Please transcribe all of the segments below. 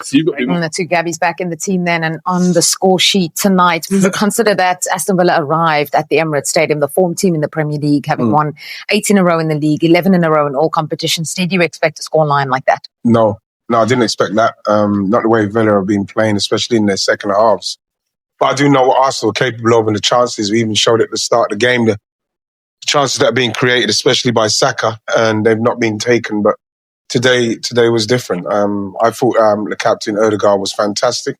So you got The two Gabbies back in the team then, and on the score sheet tonight, consider that Aston Villa arrived at the Emirates Stadium, the form team in the Premier League, having won 8 in a row in the league, 11 in a row in all competitions. Did you expect a scoreline like that? No, I didn't expect that. Not the way Villa have been playing, especially in their second halves. But I do know what Arsenal are capable of, and the chances. We even showed at the start of the game, the chances that are being created, especially by Saka, and they've not been taken. But today was different. I thought the captain, Odegaard, was fantastic.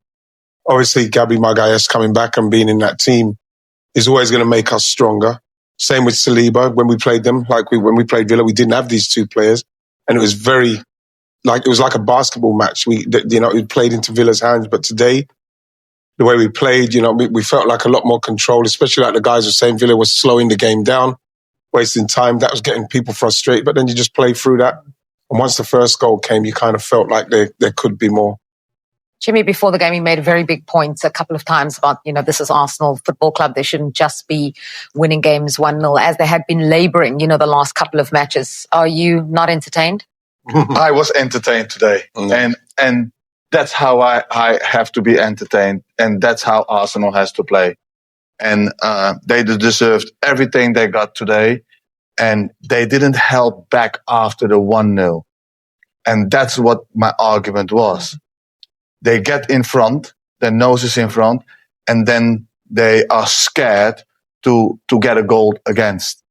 Obviously, Gabby Magalhaes coming back and being in that team is always going to make us stronger. Same with Saliba. When we played them, when we played Villa, we didn't have these two players, and it was like a basketball match. It played into Villa's hands. But today, the way we played, we felt like a lot more control, especially like the guys were saying, Villa was slowing the game down, wasting time. That was getting people frustrated. But then you just play through that. And once the first goal came, you kind of felt like there could be more. Jimmy, before the game, he made a very big point a couple of times about, this is Arsenal Football Club. They shouldn't just be winning games 1-0 as they had been labouring, the last couple of matches. Are you not entertained? I was entertained today. And that's how I have to be entertained. And that's how Arsenal has to play. And they deserved everything they got today. And they didn't help back after the 1-0. And that's what my argument was. They get in front, their nose is in front, and then they are scared to get a goal against.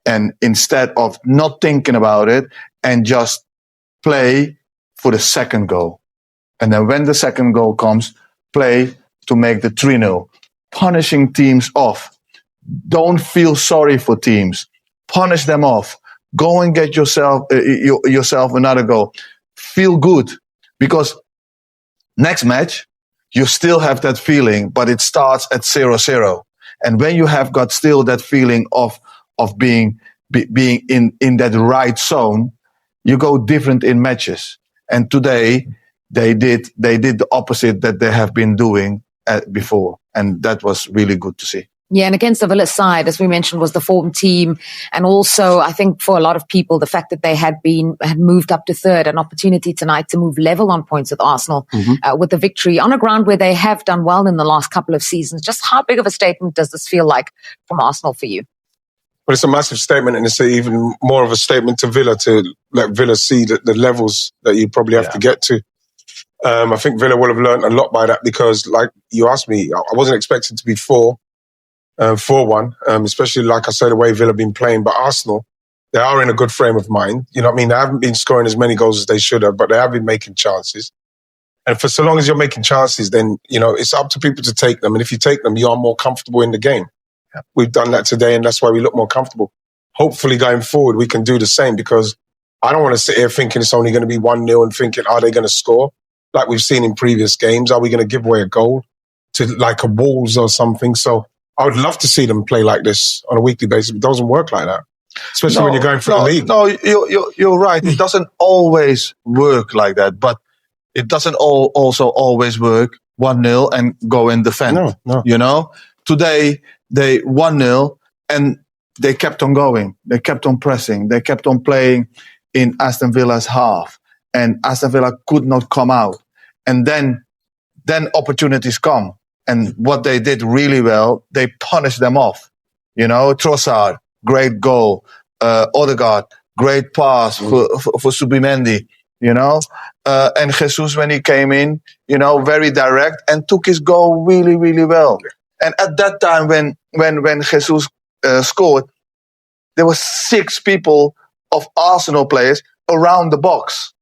And instead of not thinking about it and just play for the second goal. And then when the second goal comes, play to make the 3-0. Punishing teams off. Don't feel sorry for teams. Punish them off. Go and get yourself another goal. Feel good. Because next match, you still have that feeling, but it starts at 0-0. And when you have got still that feeling of being in that right zone, you go different in matches. And today, they did the opposite that they have been doing before. And that was really good to see. Yeah, and against the Villa side, as we mentioned, was the form team. And also, I think for a lot of people, the fact that they had moved up to third, an opportunity tonight to move level on points with Arsenal with the victory on a ground where they have done well in the last couple of seasons. Just how big of a statement does this feel like from Arsenal for you? Well, it's a massive statement, and it's even more of a statement to Villa, to let Villa see the levels that you probably have to get to. I think Villa will have learned a lot by that because, like you asked me, I wasn't expecting to be 4-1, especially, like I said, the way Villa have been playing. But Arsenal, they are in a good frame of mind. You know what I mean? They haven't been scoring as many goals as they should have, but they have been making chances. And for so long as you're making chances, then, it's up to people to take them. And if you take them, you are more comfortable in the game. Yeah. We've done that today, and that's why we look more comfortable. Hopefully, going forward, we can do the same because I don't want to sit here thinking it's only going to be 1-0 and thinking, are they going to score? Like we've seen in previous games, are we going to give away a goal to like a Wolves or something? So I would love to see them play like this on a weekly basis. It doesn't work like that, especially when you're going for the league. No, you're right. It doesn't always work like that, but it doesn't also always work 1-0 and go in defend. No. Today they 1-0 and they kept on going. They kept on pressing. They kept on playing in Aston Villa's half, and Aston Villa could not come out. And then opportunities come. And what they did really well, they punished them off. Trossard, great goal. Odegaard, great pass for Subimendi. And Jesus, when he came in, very direct and took his goal really, really well. And at that time, when Jesus scored, there were 6 people of Arsenal players around the box.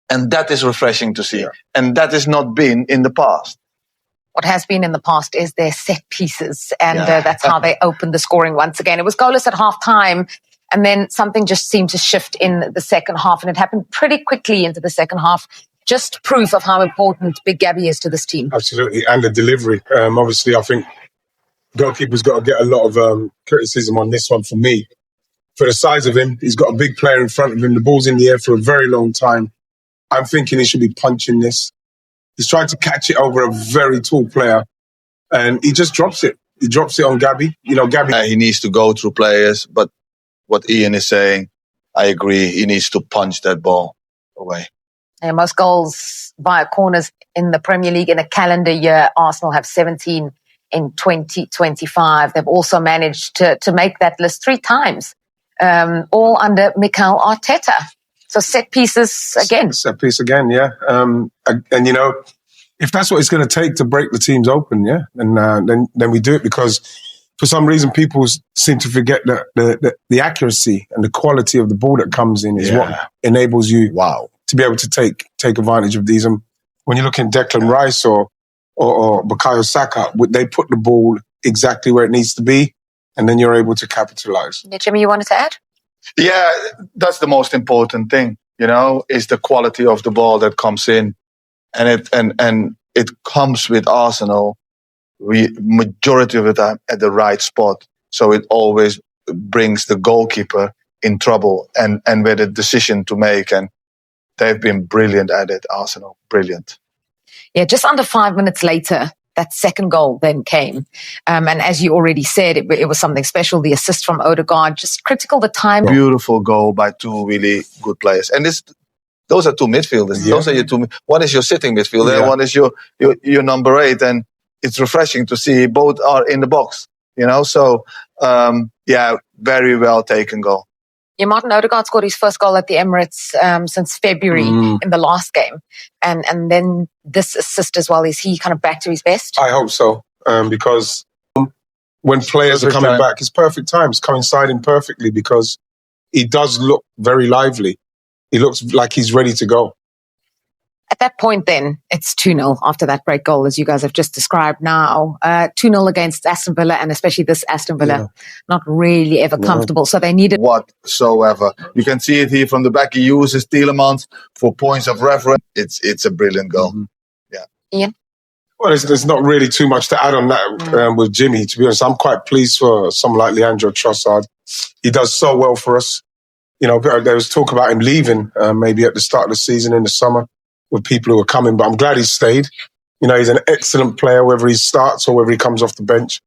And that is refreshing to see. Yeah. And that has not been in the past. What has been in the past is their set pieces. And that's how they opened the scoring once again. It was goalless at half-time. And then something just seemed to shift in the second half. And it happened pretty quickly into the second half. Just proof of how important Big Gabby is to this team. Absolutely. And the delivery. Obviously, I think goalkeeper's got to get a lot of criticism on this one from me. For the size of him, he's got a big player in front of him. The ball's in the air for a very long time. I'm thinking he should be punching this. He's trying to catch it over a very tall player, and he just drops it. He drops it on Gabby. Gabby. He needs to go through players, but what Ian is saying, I agree. He needs to punch that ball away. And most goals via corners in the Premier League in a calendar year. Arsenal have 17 in 2025. They've also managed to make that list 3 times, all under Mikel Arteta. So set pieces again. Set piece again, yeah. And you know, if that's what it's going to take to break the teams open, yeah, then we do it, because for some reason people seem to forget that the accuracy and the quality of the ball that comes in is what enables you to be able to take advantage of these. And when you look in Declan Rice or Bukayo Saka, they put the ball exactly where it needs to be, and then you're able to capitalize. Yeah, Jimmy, you wanted to add? Yeah, that's the most important thing, you know, is the quality of the ball that comes in. And it comes with Arsenal, majority of the time at the right spot. So it always brings the goalkeeper in trouble and with a decision to make. And they've been brilliant at it, Arsenal. Brilliant. Yeah, just under 5 minutes later, that second goal then came. And as you already said, it was something special. The assist from Odegaard, just critical the time. Beautiful goal by 2 really good players. And those are 2 midfielders. Yeah. Those are your 2. One is your sitting midfielder, and one is your number 8. And it's refreshing to see both are in the box, you know. So, very well taken goal. Yeah, Martin Odegaard scored his first goal at the Emirates since February in the last game. And then this assist as well. Is he kind of back to his best? I hope so, because when players are coming back, it's perfect time. It's coinciding perfectly, because he does look very lively. He looks like he's ready to go. At that point then, it's 2-0 after that great goal, as you guys have just described now. 2-0 against Aston Villa, and especially this Aston Villa, not really ever comfortable. So they needed whatsoever. You can see it here from the back. He uses Tielemans for points of reference. It's a brilliant goal. Mm-hmm. Yeah. Ian? Well, there's not really too much to add on that with Jimmy, to be honest. I'm quite pleased for someone like Leandro Trossard. He does so well for us. You know, there was talk about him leaving maybe at the start of the season in the summer, with people who are coming, but I'm glad he stayed. You know, he's an excellent player, whether he starts or whether he comes off the bench.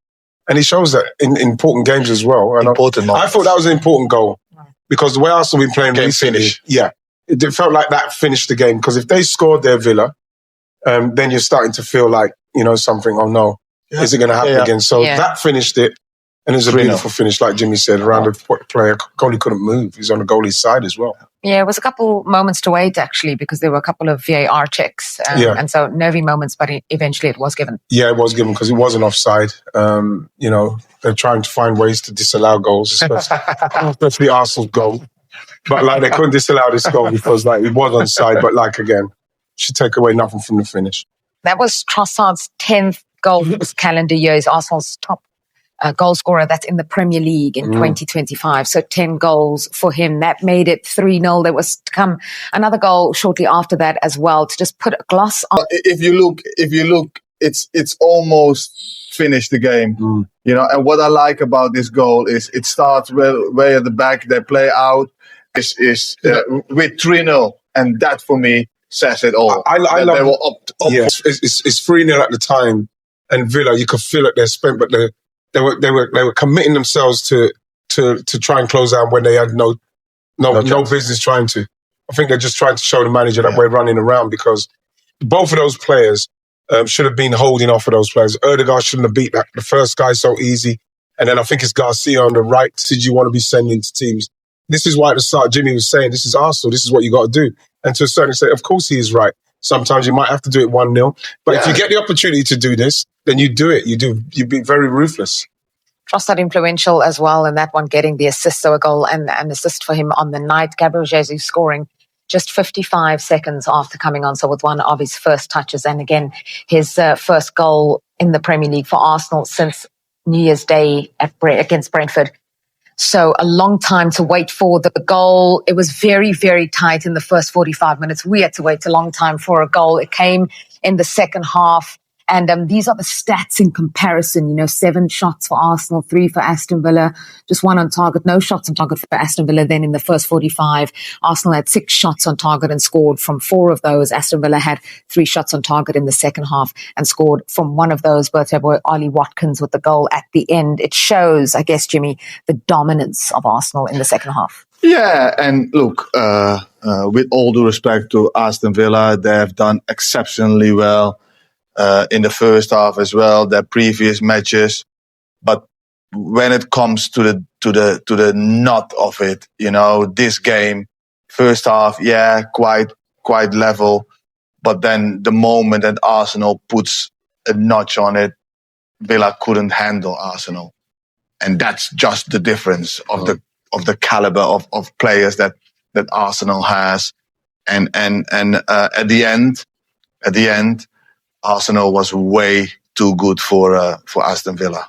And he shows that in important games as well. And I thought that was an important goal, because the way Arsenal have been playing recently, it felt like that finished the game. Because if they scored their Villa, then you're starting to feel like, you know, something, oh no, is it going to happen again? So that finished it. And it was a beautiful finish, like Jimmy said, around the player. Goalie couldn't move. He's on the goalie's side as well. Yeah, it was a couple moments to wait, actually, because there were a couple of VAR checks. And so nervy moments, but eventually it was given. Yeah, it was given because it wasn't offside. You know, they're trying to find ways to disallow goals, especially Arsenal's goal. But like, they couldn't disallow this goal because like it was onside. But like, again, should take away nothing from the finish. That was Trossard's 10th goal this calendar year. He's Arsenal's top goal scorer. That's in the Premier League in 2025. So 10 goals for him. That made it 3-0. There was to come another goal shortly after that as well, to just put a gloss on. If you look, it's almost finished the game. You know, and what I like about this goal is it starts way at the back. They play out with 3-0, and that for me says it all. I love. They were up. Yes, it's 3-0 at the time, and Villa, you could feel that they're spent, but they were committing themselves to try and close out when they had no business trying to. I think they're just trying to show the manager that we're running around, because both of those players should have been holding off of those players. Odegaard shouldn't have beat the first guy so easy. And then I think it's Garcia on the right. Did you want to be sending to teams? This is why at the start Jimmy was saying, this is Arsenal, this is what you got to do. And to a certain extent, of course he is right. Sometimes you might have to do it 1-0. But if you get the opportunity to do this, then you do it. You'd be very ruthless. Trossard influential as well in that one, getting the assist, so a goal and an assist for him on the night. Gabriel Jesus scoring just 55 seconds after coming on, so with one of his first touches. And again, his first goal in the Premier League for Arsenal since New Year's Day against Brentford. So a long time to wait for the goal. It was very, very tight in the first 45 minutes. We had to wait a long time for a goal. It came in the second half. And these are the stats in comparison, 7 shots for Arsenal, 3 for Aston Villa, just 1 on target, no shots on target for Aston Villa. Then in the first 45, Arsenal had 6 shots on target and scored from 4 of those. Aston Villa had 3 shots on target in the second half and scored from 1 of those. Birthday boy Ollie Watkins with the goal at the end. It shows, I guess, Jimmy, the dominance of Arsenal in the second half. Yeah, and look, with all due respect to Aston Villa, they have done exceptionally well in the first half as well. Their previous matches, but when it comes to the nut of it, this game, first half, yeah, quite level, but then the moment that Arsenal puts a notch on it, Villa couldn't handle Arsenal, and that's just the difference of the caliber of players that Arsenal has, and at the end, Arsenal was way too good for Aston Villa.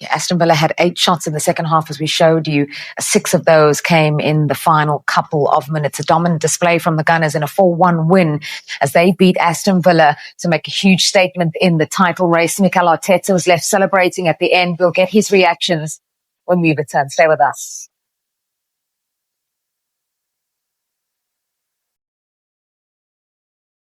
Yeah, Aston Villa had 8 shots in the second half, as we showed you. 6 of those came in the final couple of minutes. A dominant display from the Gunners in a 4-1 win as they beat Aston Villa to make a huge statement in the title race. Mikel Arteta was left celebrating at the end. We'll get his reactions when we return. Stay with us.